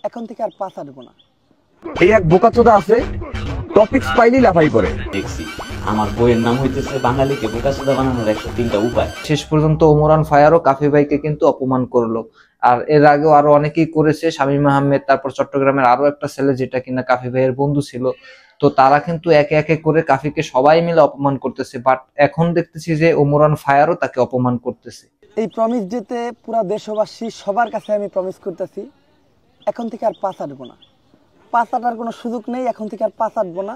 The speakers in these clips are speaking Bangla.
এখন থেকে আর পাস আটবো না। এই এক বোকাচোদা আছে, টপিকস পাইলি লাফাই করে। দেখছি আমার বইয়ের নাম হইতেছে বাঙালিকে বোকাচোদা বানানোর 103টা উপায়। শেষ পর্যন্ত ওমরান ফায়ারও কাফি ভাইকে কিন্তু অপমান করলো। আর এর আগেও আরো অনেকেই করেছে, শামীম আহমেদ, তারপর চট্টগ্রামের আরো একটা ছেলে যেটা কিনা কাফি ভাইয়ের বন্ধু ছিল। তো তারা কিন্তু একে একে করে কাফিকে সবাই মিলে অপমান করতেছে, বাট এখন দেখতেছি যে ওমরান ফায়ারও তাকে অপমান করতেছে। এই প্রমিস ডেতে পুরা দেশবাসী সবার কাছে আমি প্রমিস করতেছি, এখন থেকে আর পাস আটবো না। পাস আটার কোনো সুযোগ নেই, এখন থেকে আর পাস আটবো না।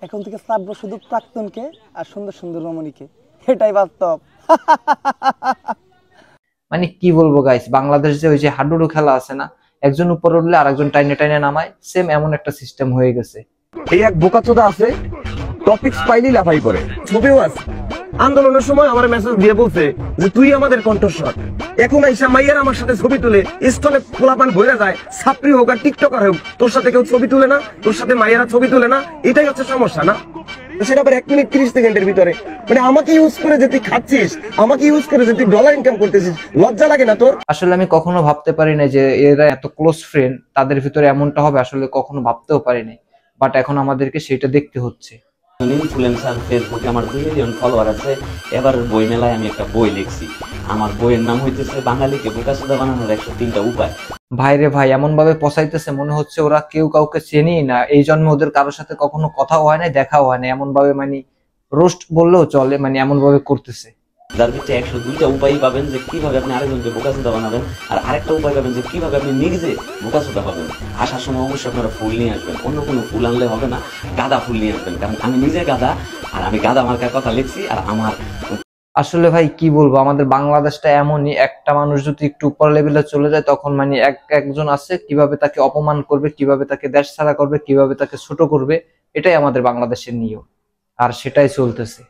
এখন থেকে চাটবো শুধু প্রাক্তনকে আর সুন্দর সুন্দর রমণীকে, এটাই বাস্তব। মানে কি বলবো গাইস, বাংলাদেশ যে ওই যে হাডুডু খেলা আছে না, একজন উপর উঠলে আরেকজন টাইনে টাইনে নামায়, সেম এমন একটা সিস্টেম হয়ে গেছে। এই এক বোকাচোদা আছে, টপিকস পাইলি লাফাই করে। ছবিও আছে, আন্দোলনের সময় আমার মেসেজ দিয়ে বলছে যে তুই আমাদের কণ্ঠস্বর। এখন আইসা মাইয়ার আমার সাথে ছবি তুলে স্টলে পোলাপান ভরে যায়, ছাত্রী হোক আর টিকটকার হোক, তোর সাথে কেউ ছবি তুলে না, তোর সাথে মাইয়ারা ছবি তুলে না, এটাই হচ্ছে সমস্যা না? সেটা আবার 1 মিনিট 30 সেকেন্ডের ভিতরে, মানে আমাকে ইউজ করে যে তুই খাচ্ছিস, আমাকে ইউজ করে যে তুই ডলার ইনকাম করতেছিস, লজ্জা লাগে না তোর? আসলে আমি কখনো ভাবতে পারি না যে এরা এত ক্লোজ ফ্রেন্ড, তাদের ভিতরে এমনটা হবে, আসলে কখনো ভাবতেও পারিনি। বাট এখন আমাদেরকে সেটা দেখতে হচ্ছে। ইনফ্লুয়েন্সার, ফেসবুকে আমার 2 মিলিয়ন ফলোয়ার আছে। এবার বই মেলায় আমি একটা বই লিখছি, আমার বইয়ের নাম হইতেছে বাঙালিকে বোকাচোদা বানানোর 103টা উপায়। ভাইরে ভাই, এমন ভাবে পচাইতেছে মনে হচ্ছে ওরা কেউ কাউকে চেনেই না, এই জন্মে ওদের কারোর সাথে কখনো কথাও হয় না, দেখাও হয় না, এমন ভাবে মানে রোস্ট বললেও চলে, মানে এমন ভাবে করতেছে। যার ভিতরে 102টা উপায় পাবেন যে কিভাবে আপনি আরেকজনকে বোকাচোদা বানাবেন, আর আরেকটা উপায় পাবেন যে কিভাবে আপনি নিজে বোকাচোদা পাবেন। আসার সময় অবশ্যই আপনারা ফুল নিয়ে আসবেন, অন্য কোনো ফুল আনলে হবে না, গাঁদা ফুল নিয়ে আসবেন, কারণ আমি নিজে গাঁদা, আর আমি গাঁদা মার্কার কথা লিখছি। আর আমার আসলে ভাই কি বলবো, আমাদের বাংলাদেশটা এমনই, একটা মানুষ যদি একটু উপর লেভেলে চলে যায় তখন মানে একজন আছে কিভাবে তাকে অপমান করবে, কিভাবে তাকে দেশ ছাড়া করবে, কিভাবে তাকে ছোট করবে, এটাই আমাদের বাংলাদেশের নিয়ম, আর সেটাই চলতেছে।